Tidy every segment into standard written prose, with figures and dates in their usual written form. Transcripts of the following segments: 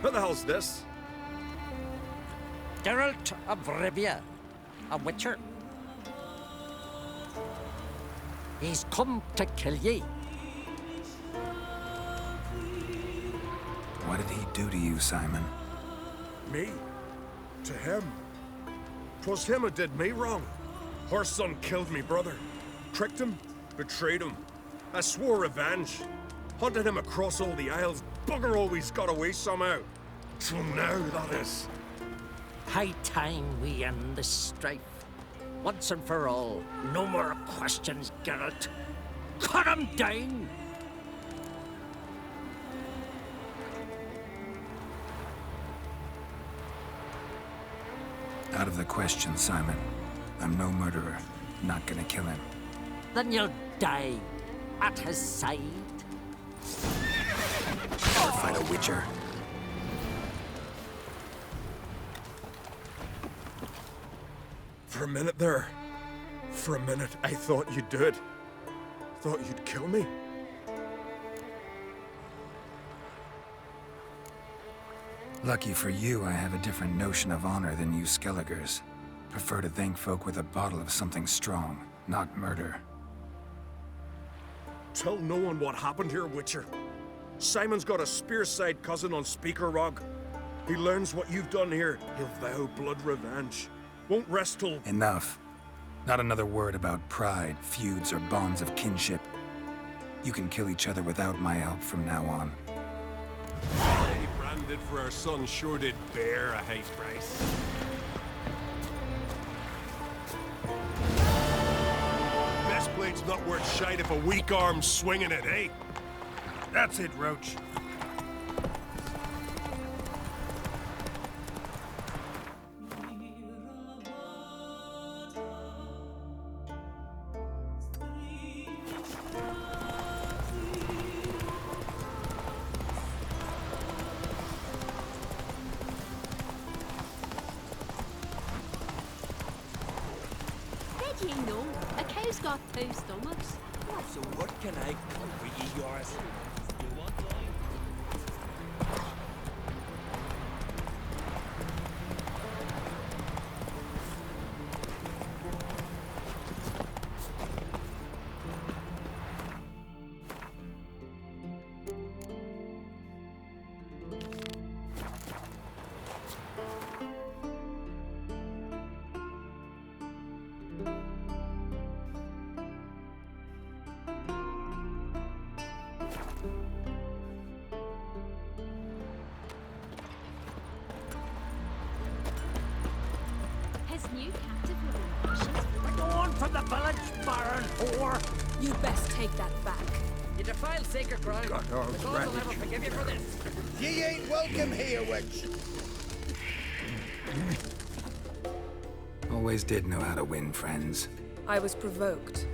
Who the hell's this? Geralt of Rivia, a witcher. He's come to kill ye. What did he do to you, Simon? Me? To him? 'Twas him who did me wrong. Her son killed me brother. Tricked him, betrayed him. I swore revenge. Hunted him across all the isles. Bugger always got away somehow. Till now, that is. High time we end this strife. Once and for all. No more questions, Geralt. Cut him down! Out of the question, Simon. I'm no murderer. Not gonna kill him. Then you'll die at his side. Never fight a witcher. For a minute there. For a minute, I thought you'd do it. Thought you'd kill me. Lucky for you, I have a different notion of honor than you Skelligers. Prefer to thank folk with a bottle of something strong, not murder. Tell no one what happened here, Witcher. Simon's got a spear-side cousin on Speaker Rog. He learns what you've done here, he'll vow blood revenge. Won't rest till... Enough. Not another word about pride, feuds, or bonds of kinship. You can kill each other without my help from now on. Hey, branded for our son sure did bear a high price. Best blade's not worth shite if a weak arm's swinging it, eh? That's it, Roach. Did you know a cow's got two stomachs? So what can I come for ye, yours? You want wine? His new captive will be Go on from the village, Baron whore! You best take that back. You defile sacred ground. The gods will never forgive you for this. Ye ain't welcome here, witch. Always did know how to win friends. I was provoked.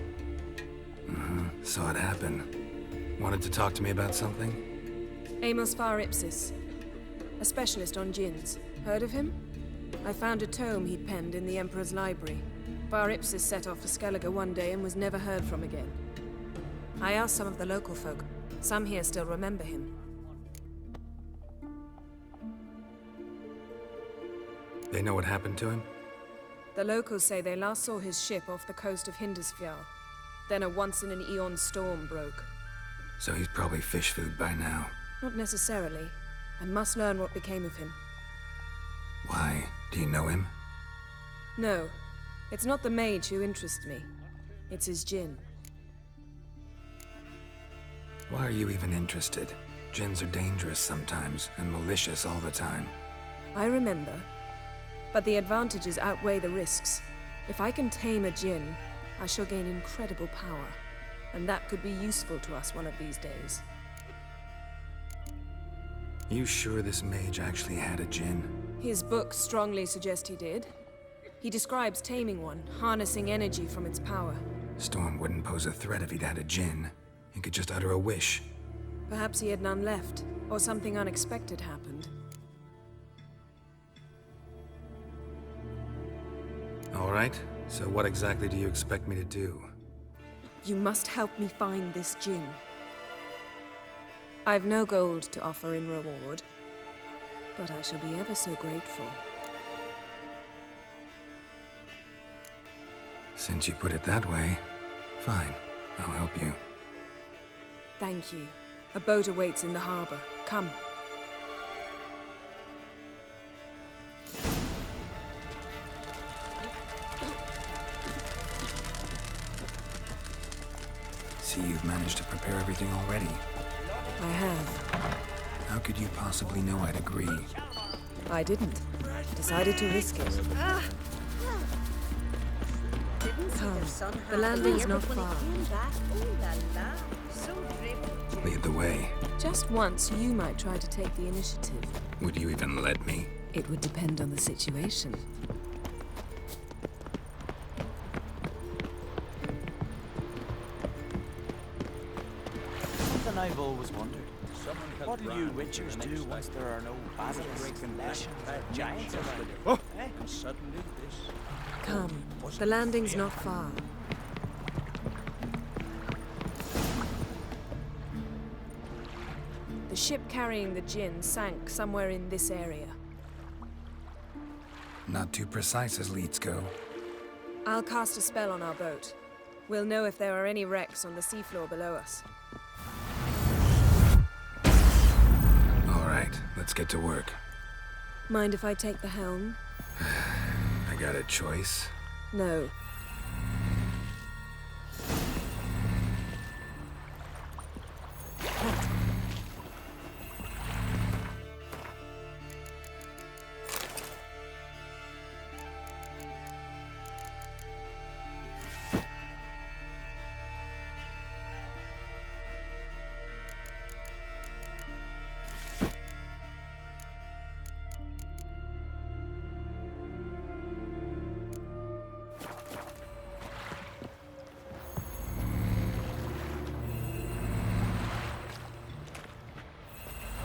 Saw it happen. Wanted to talk to me about something? Amos Far Ipsis, a specialist on djinns. Heard of him? I found a tome he'd penned in the Emperor's library. Far Ipsis set off for Skellige one day and was never heard from again. I asked some of the local folk. Some here still remember him. They know what happened to him? The locals say they last saw his ship off the coast of Hindisfjall. Then a once-in-an-eon storm broke. So he's probably fish food by now. Not necessarily. I must learn what became of him. Why? Do you know him? No. It's not the mage who interests me. It's his djinn. Why are you even interested? Djinns are dangerous sometimes, and malicious all the time. I remember. But the advantages outweigh the risks. If I can tame a djinn, I shall gain incredible power. And that could be useful to us one of these days. You sure this mage actually had a djinn? His books strongly suggest he did. He describes taming one, harnessing energy from its power. Storm wouldn't pose a threat if he'd had a djinn. He could just utter a wish. Perhaps he had none left, or something unexpected happened. All right, so what exactly do you expect me to do? You must help me find this djinn. I've no gold to offer in reward. but I shall be ever so grateful. Since you put it that way, fine. I'll help you. Thank you. A boat awaits in the harbor. Come. See, you've managed to prepare everything already. I have. How could you possibly know I'd agree? I didn't. Decided to risk it. Come. The landing's not far. Lead the way. Just once, you might try to take the initiative. Would you even let me? It would depend on the situation. Something I've always wondered. What do you witchers do once there are no battles, lesions, or giants around? Oh. And suddenly this... Come. The landing's not far. The ship carrying the Jinn sank somewhere in this area. Not too precise as leads go. I'll cast a spell on our boat. We'll know if there are any wrecks on the seafloor below us. All right, let's get to work. Mind if I take the helm? I got a choice. No.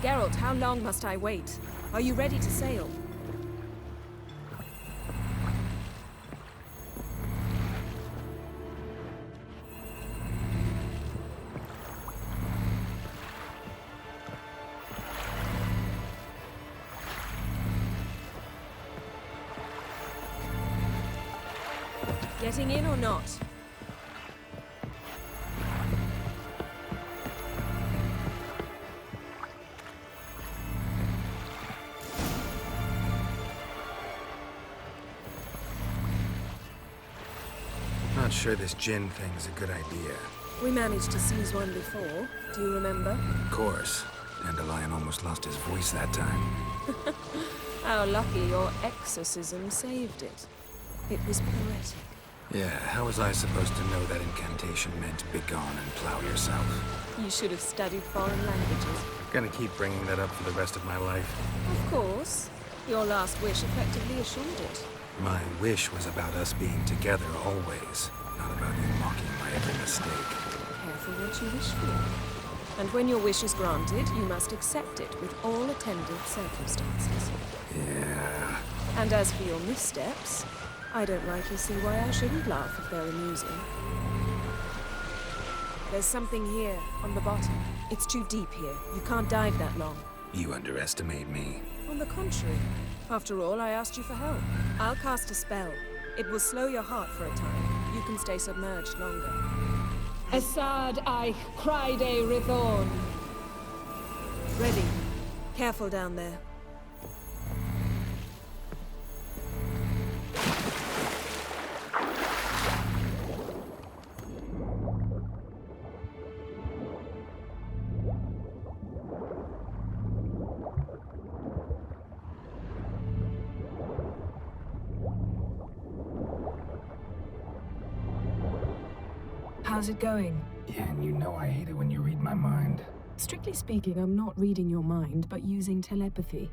Geralt, how long must I wait? Are you ready to sail? Getting in or not? Not sure this Jinn thing's a good idea. We managed to seize one before. Do you remember? Of course. Dandelion almost lost his voice that time. How lucky your exorcism saved it. It was poetic. Yeah, how was I supposed to know that incantation meant begone and plow yourself? You should have studied foreign languages. Gonna keep bringing that up for the rest of my life. Of course. Your last wish effectively assured it. My wish was about us being together always, not about you mocking my every mistake. Careful what you wish for. And when your wish is granted, you must accept it with all attendant circumstances. Yeah. And as for your missteps, I don't rightly see why I shouldn't laugh if they're amusing. There's something here, on the bottom. It's too deep here. You can't dive that long. You underestimate me. On the contrary. After all, I asked you for help. I'll cast a spell. It will slow your heart for a time. You can stay submerged longer. Assad I Cride Rithorn. Ready. Careful down there. How's it going? Yeah, and you know I hate it when you read my mind. Strictly speaking, I'm not reading your mind, but using telepathy.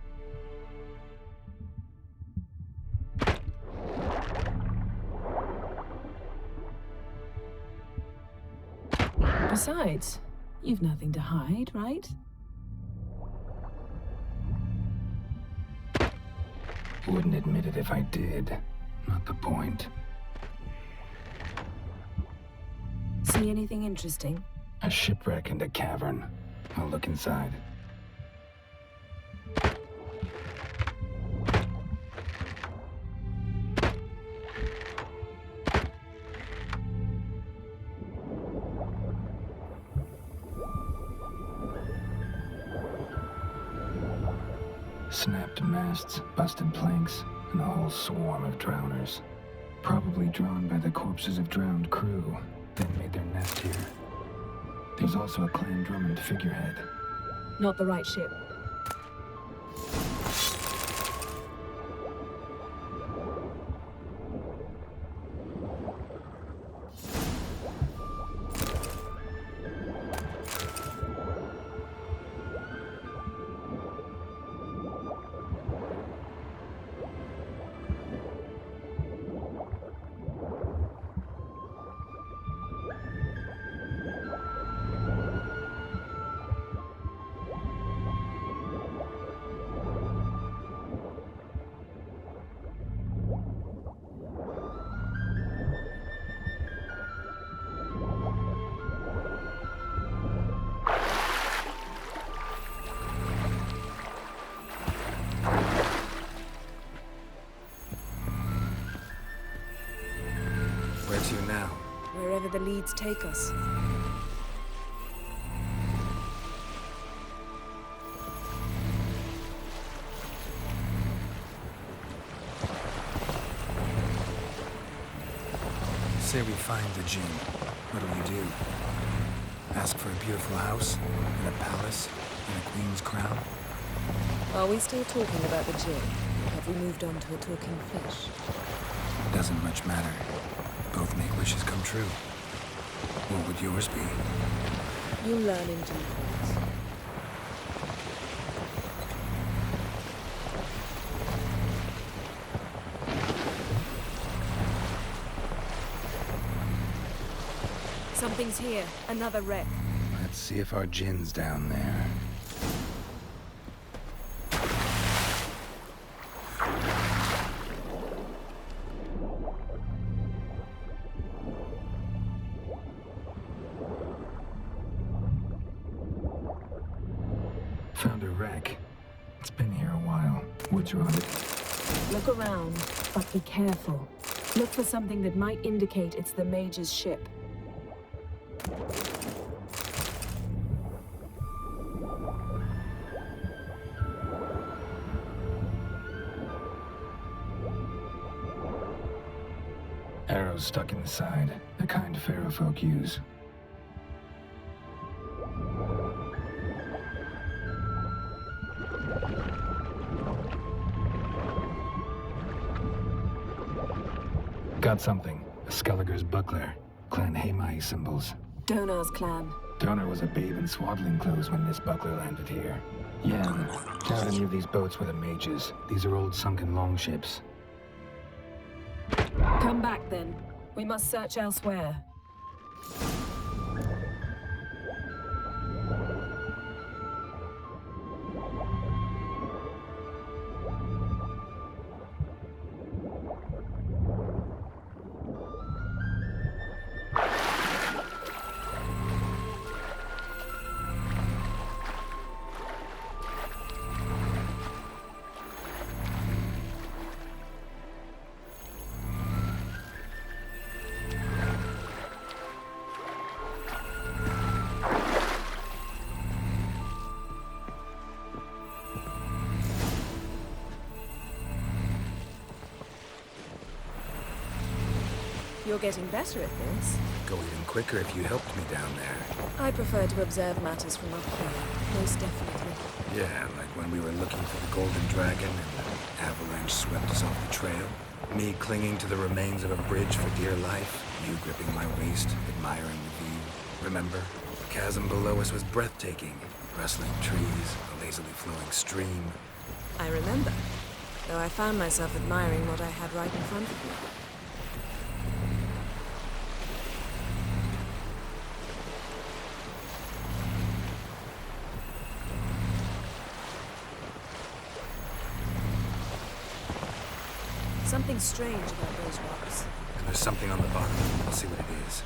Besides, you've nothing to hide, right? Wouldn't admit it if I did. Not the point. See anything interesting? A shipwreck and a cavern. I'll look inside. Snapped masts, busted planks, and a whole swarm of drowners. Probably drawn by the corpses of drowned crew, then made their nest here. There's also a Clan Drummond figurehead. Not the right ship. Where to now? Wherever the leads take us. Say we find the Jinn. What'll you do? Ask for a beautiful house? And a palace? And a queen's crown? Are we still talking about the Jinn? Or have we moved on to a talking fish? Doesn't much matter. Both make wishes come true. What would yours be? You'll learn in due course. Something's here. Another wreck. Let's see if our Jinn's down there. Found a wreck. It's been here a while. Woods are on it. Look around, but be careful. Look for something that might indicate it's the Mage's ship. Arrows stuck in the side. The kind Pharaoh folk use. Got something. A Skelliger's buckler. Clan Hamai symbols. Donar's clan. Donar was a babe in swaddling clothes when this buckler landed here. Yeah, doubt any of these boats were the mages. These are old sunken longships. Come back then. We must search elsewhere. You're getting better at this. Go even quicker if you helped me down there. I prefer to observe matters from up here, most definitely. Yeah, like when we were looking for the Golden Dragon and the avalanche swept us off the trail. Me clinging to the remains of a bridge for dear life. You gripping my waist, admiring the view. Remember? The chasm below us was breathtaking. Rustling trees, a lazily flowing stream. I remember, though I found myself admiring what I had right in front of me. Something strange about those rocks. And there's something on the bottom. I'll see what it is.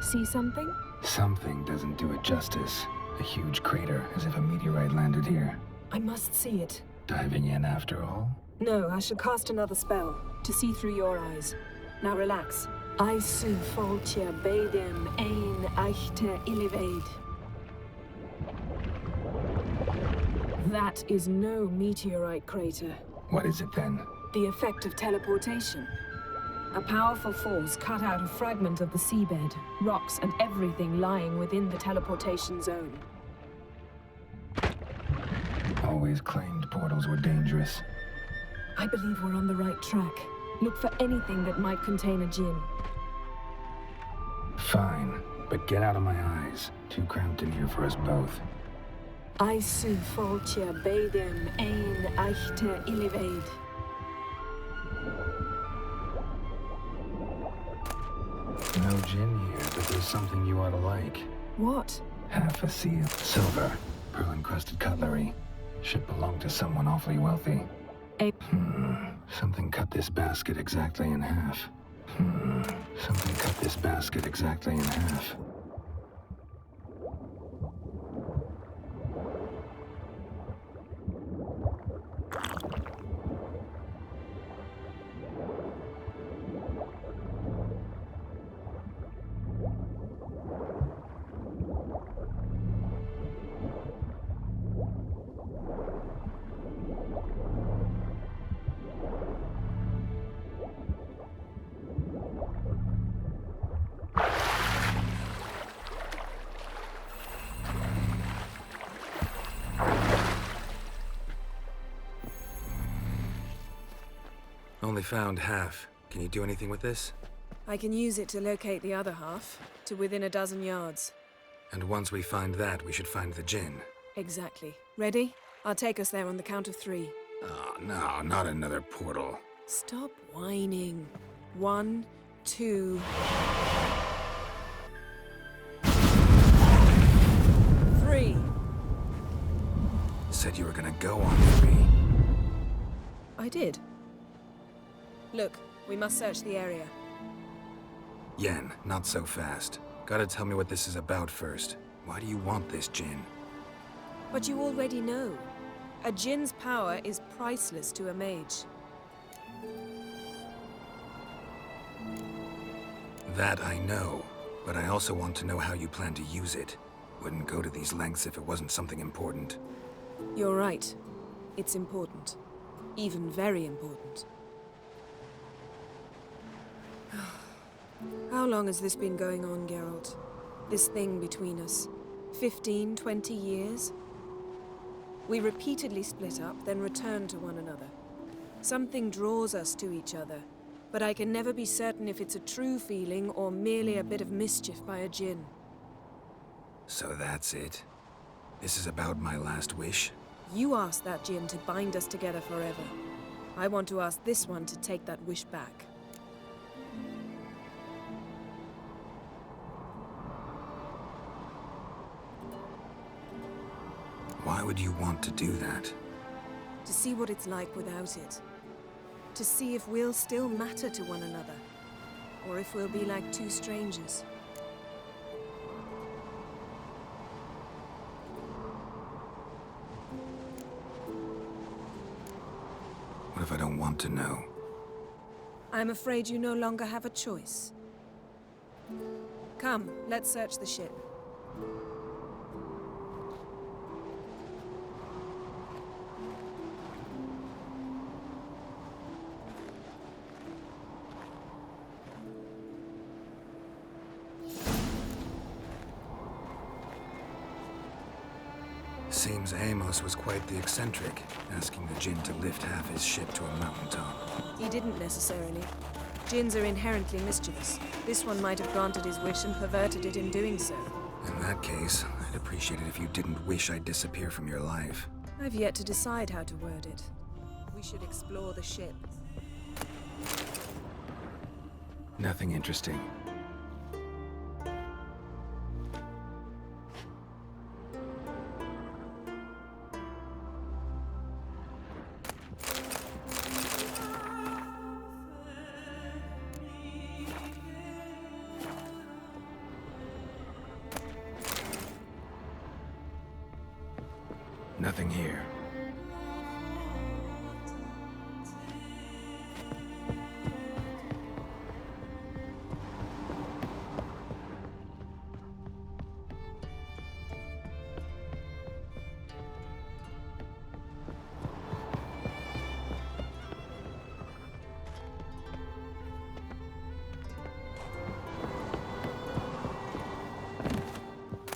See something? Something doesn't do it justice. A huge crater, as if a meteorite landed here. I must see it. Diving in after all? No, I shall cast another spell, to see through your eyes. Now relax. I su foltia bedem ein eichte illivaid. That is no meteorite crater. What is it then? The effect of teleportation. A powerful force cut out a fragment of the seabed, rocks and everything lying within the teleportation zone. Always claimed portals were dangerous. I believe we're on the right track. Look for anything that might contain a djinn. Fine, but get out of my eyes. Too cramped in here for us both. I su foltia bedem ein eichte illivaid. No gin here, but there's something you ought to like. What? Half a seal. Silver. Pearl-encrusted cutlery. Should belong to someone awfully wealthy. Something cut this basket exactly in half. Something cut this basket exactly in half. Only found half. Can you do anything with this? I can use it to locate the other half, to within a dozen yards. And once we find that, we should find the gin. Exactly. Ready? I'll take us there on the count of 3. Oh, no, not another portal. Stop whining. 1, 2... 3. Said you were gonna go on 3. I did. Look, we must search the area. Yen, not so fast. Gotta tell me what this is about first. Why do you want this gin? But you already know. A djinn's power is priceless to a mage. That I know, but I also want to know how you plan to use it. Wouldn't go to these lengths if it wasn't something important. You're right. It's important. Even very important. How long has this been going on, Geralt? This thing between us? 15, 20 years? We repeatedly split up, then return to one another. Something draws us to each other, but I can never be certain if it's a true feeling or merely a bit of mischief by a djinn. So that's it? This is about my last wish? You asked that djinn to bind us together forever. I want to ask this one to take that wish back. Why would you want to do that? To see what it's like without it. To see if we'll still matter to one another. Or if we'll be like two strangers. What if I don't want to know? I'm afraid you no longer have a choice. Come, let's search the ship. Seems Amos was quite the eccentric, asking the djinn to lift half his ship to a mountaintop. He didn't necessarily. Djinns are inherently mischievous. This one might have granted his wish and perverted it in doing so. In that case, I'd appreciate it if you didn't wish I'd disappear from your life. I've yet to decide how to word it. We should explore the ship. Nothing interesting. Nothing here.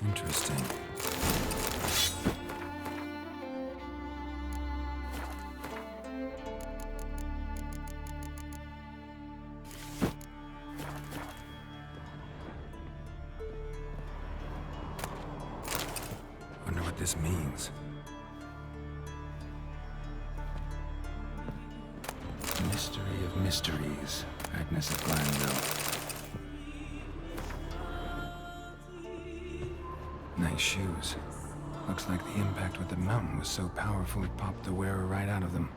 Interesting. Wonder what this means. Mystery of mysteries, Agnes of Glanville. Nice shoes. Looks like the impact with the mountain was so powerful it popped the wearer right out of them.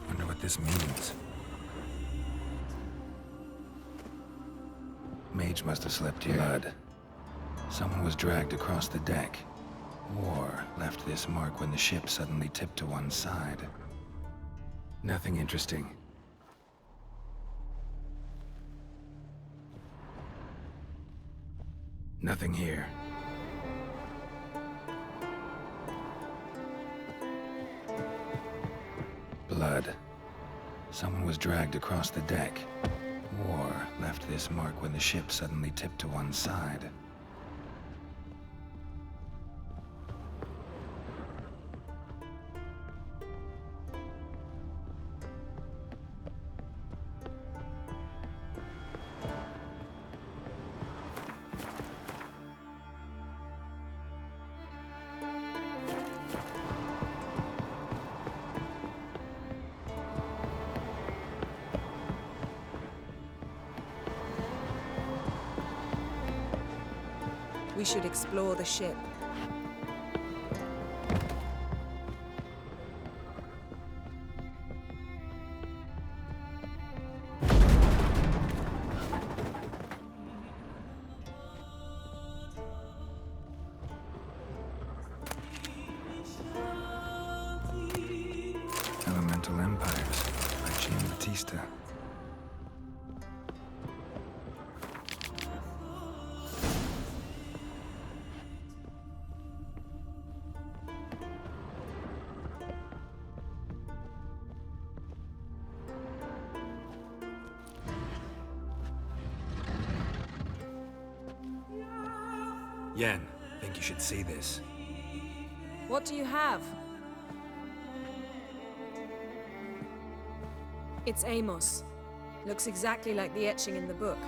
Wonder what this means. Mage must have slept here. Blood. Someone was dragged across the deck. War left this mark when the ship suddenly tipped to one side. Nothing interesting. Nothing here. Blood. Someone was dragged across the deck. War left this mark when the ship suddenly tipped to one side. We should explore the ship. Elemental Empires by Jean-Baptiste. Yen, think you should see this. What do you have? It's Amos. Looks exactly like the etching in the book.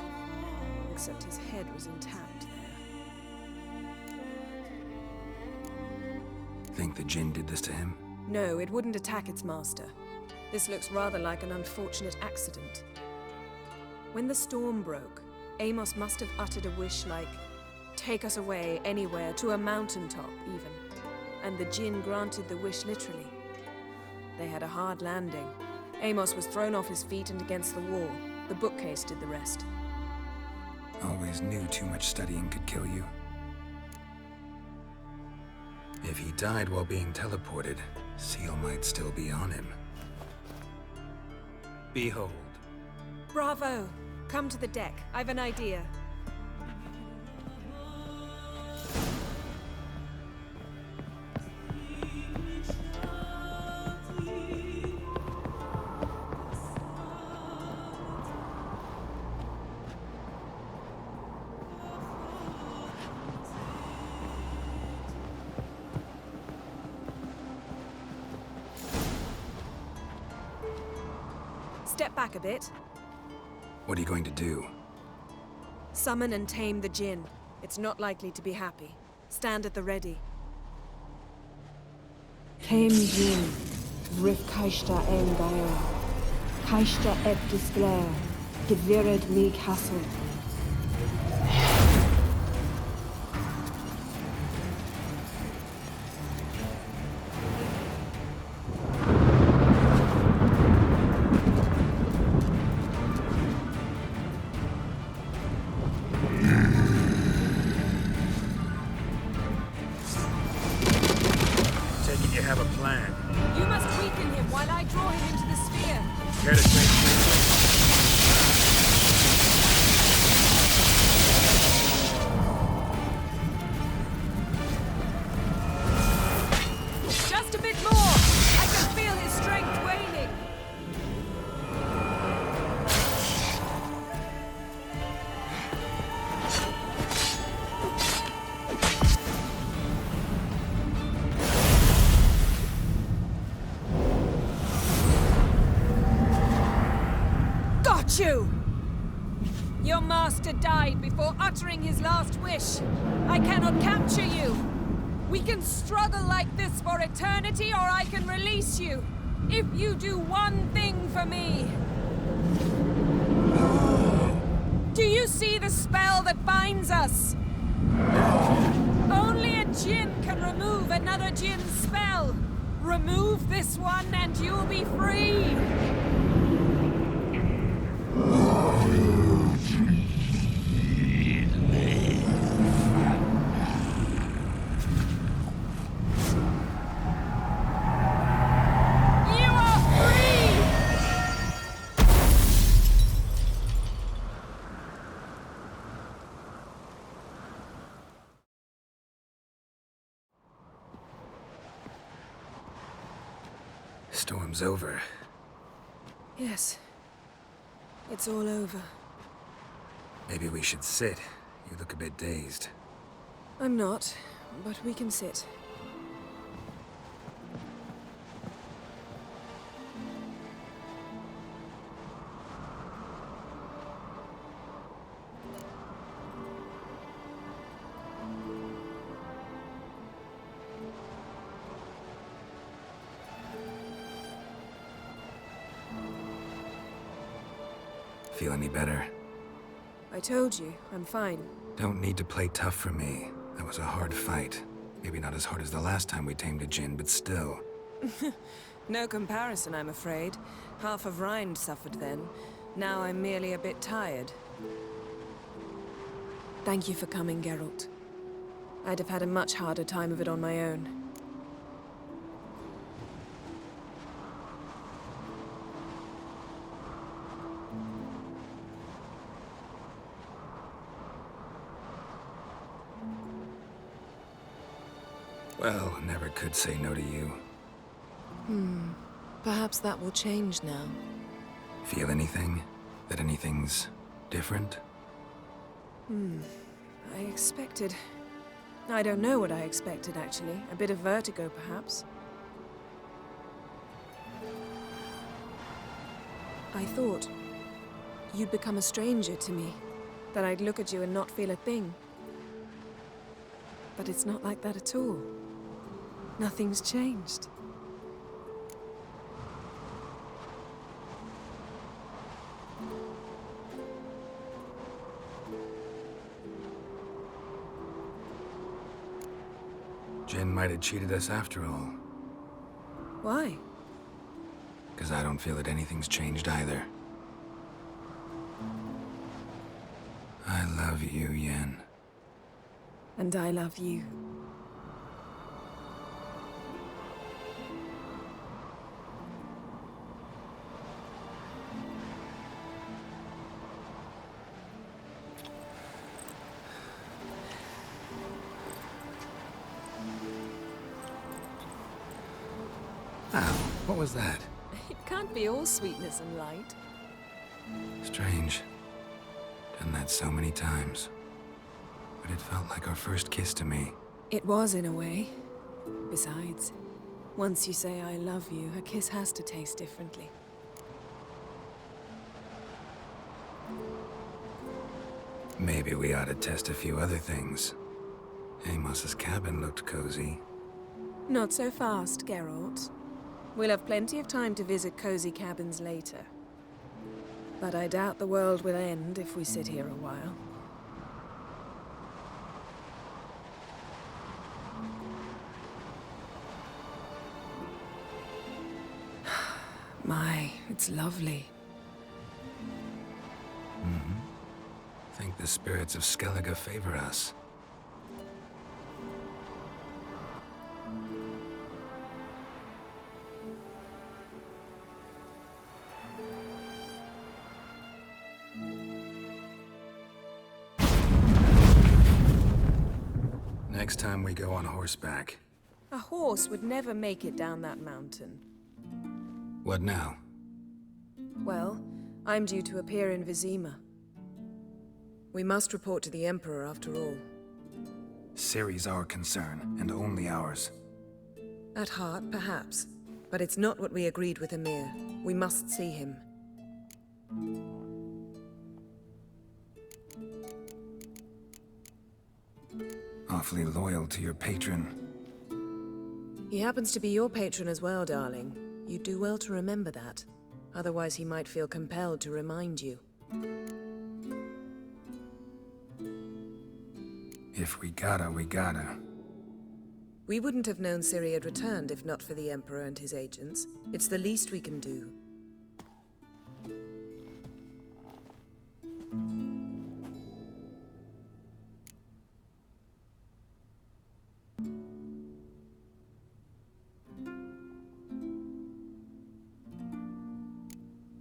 Except his head was intact there. Think the Jinn did this to him? No, it wouldn't attack its master. This looks rather like an unfortunate accident. When the storm broke, Amos must have uttered a wish like, "Take us away, anywhere, to a mountaintop, even." And the Jinn granted the wish literally. They had a hard landing. Amos was thrown off his feet and against the wall. The bookcase did the rest. Always knew too much studying could kill you. If he died while being teleported, Seal might still be on him. Behold. Bravo! Come to the deck. I've an idea. Step back a bit. What are you going to do? Summon and tame the Jinn. It's not likely to be happy. Stand at the ready. Tame Jinn, Vrith Kaishta en Gaia, Kaishta et Displair, Gevired me Castle. draw him into the sphere. Care to change? Just a bit more! I can feel his strength waning. Got you! Your master died before uttering his last wish. I cannot capture you. We can struggle like this for eternity, or I can release you. If you do one thing for me. Do you see the spell that binds us? Only a djinn can remove another djinn's spell. Remove this one and you'll be free. Storm's over. Yes. It's all over. Maybe we should sit. You look a bit dazed. I'm not, but we can sit. Feel any better? I told you, I'm fine. Don't need to play tough for me. That was a hard fight. Maybe not as hard as the last time we tamed a djinn, but still. No comparison, I'm afraid. Half of Rind suffered then. Now I'm merely a bit tired. Thank you for coming, Geralt. I'd have had a much harder time of it on my own. Well, never could say no to you. Perhaps that will change now. Feel anything? That anything's different? I expected... I don't know what I expected, actually. A bit of vertigo, perhaps. I thought you'd become a stranger to me. That I'd look at you and not feel a thing. But it's not like that at all. Nothing's changed. Jinn might have cheated us after all. Why? Because I don't feel that anything's changed either. I love you, Yen. And I love you. Wow, what was that? It can't be all sweetness and light. Strange. Done that so many times. But it felt like our first kiss to me. It was, in a way. Besides, once you say I love you, a kiss has to taste differently. Maybe we ought to test a few other things. Amos's cabin looked cozy. Not so fast, Geralt. We'll have plenty of time to visit cozy cabins later. But I doubt the world will end if we sit here a while. My, it's lovely. Think the spirits of Skellige favor us. next time we go on horseback. A horse would never make it down that mountain. What now? Well, I'm due to appear in Vizima. We must report to the Emperor after all. Ciri's our concern, and only ours. At heart, perhaps. But it's not what we agreed with Emir. We must see him. Awfully loyal to your patron. He happens to be your patron as well, darling. You'd do well to remember that. Otherwise, he might feel compelled to remind you. If we gotta, we gotta. We wouldn't have known Ciri had returned if not for the Emperor and his agents. It's the least we can do.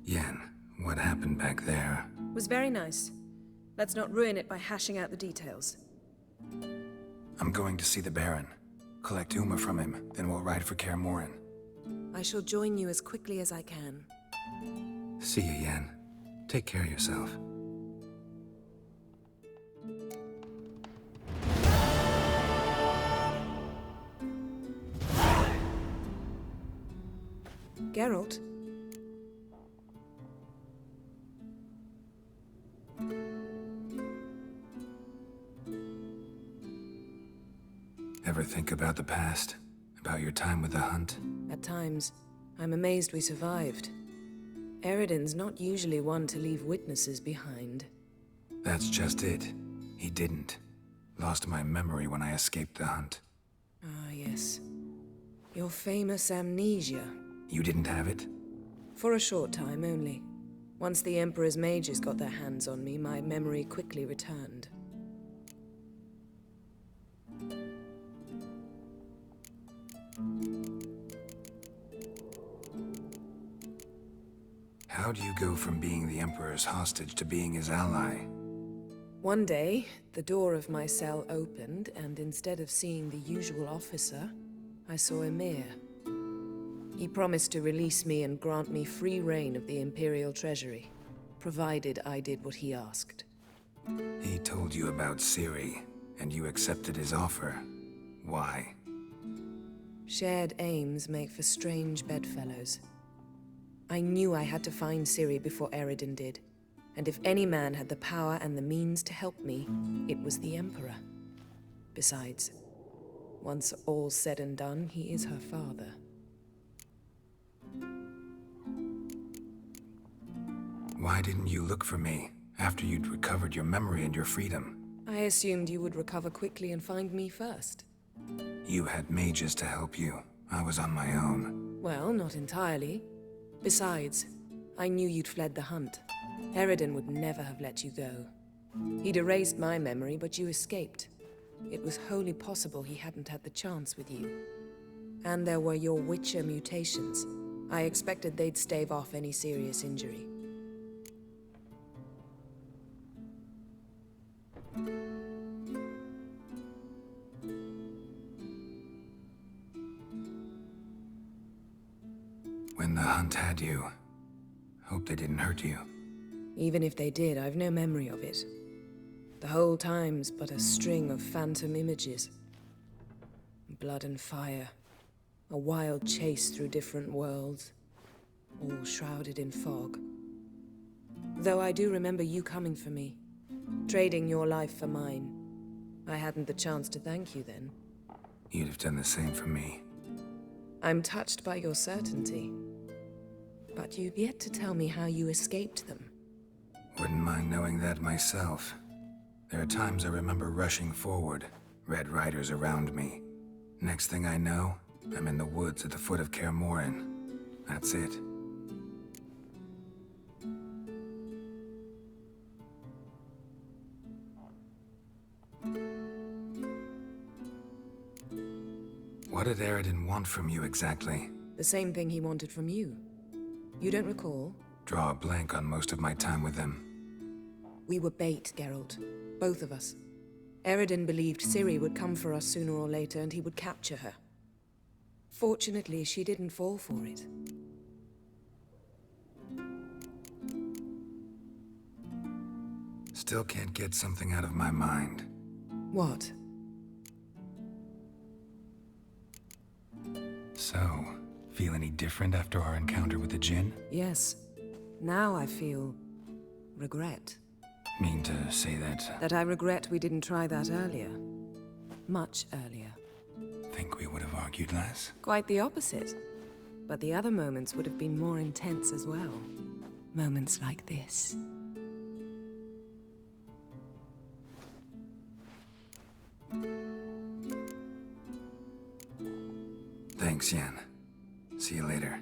Yen, what happened back there? Was very nice. Let's not ruin it by hashing out the details. I'm going to see the Baron. Collect Uma from him, then we'll ride for Kaer Morhen. I shall join you as quickly as I can. See you, Yen. Take care of yourself. Geralt? Ever think about the past? About your time with the Hunt? At times, I'm amazed we survived. Eredin's not usually one to leave witnesses behind. That's just it. He didn't. Lost my memory when I escaped the Hunt. Ah, yes. Your famous amnesia. You didn't have it? For a short time only. Once the Emperor's mages got their hands on me, my memory quickly returned. How do you go from being the Emperor's hostage to being his ally? One day, the door of my cell opened, and instead of seeing the usual officer, I saw Emir. He promised to release me and grant me free reign of the Imperial Treasury, provided I did what he asked. He told you about Ciri, and you accepted his offer. Why? Shared aims make for strange bedfellows. I knew I had to find Ciri before Eredin did, and if any man had the power and the means to help me, it was the Emperor. Besides, once all's said and done, he is her father. Why didn't you look for me after you'd recovered your memory and your freedom? I assumed you would recover quickly and find me first. You had mages to help you. I was on my own. Well, not entirely. Besides, I knew you'd fled the Hunt. Eredin would never have let you go. He'd erased my memory, but you escaped. It was wholly possible he hadn't had the chance with you. And there were your Witcher mutations. I expected they'd stave off any serious injury. When the Hunt had you, hope they didn't hurt you. Even if they did, I've no memory of it. The whole time's but a string of phantom images. Blood and fire. A wild chase through different worlds. All shrouded in fog. Though I do remember you coming for me. Trading your life for mine. I hadn't the chance to thank you then. You'd have done the same for me. I'm touched by your certainty. But you've yet to tell me how you escaped them. Wouldn't mind knowing that myself. There are times I remember rushing forward, Red Riders around me. Next thing I know, I'm in the woods at the foot of Kaer Morhen. That's it. What did Eredin want from you exactly? The same thing he wanted from you. You don't recall? Draw a blank on most of my time with him. We were bait, Geralt. Both of us. Eridan believed Ciri would come for us sooner or later and he would capture her. Fortunately, she didn't fall for it. Still can't get something out of my mind. What? So, feel any different after our encounter with the Jinn? Yes. Now I feel... regret. Mean to say that? That I regret we didn't try that earlier. Much earlier. Think we would have argued less? Quite the opposite. But the other moments would have been more intense as well. Moments like this. Thanks, Yen. See you later.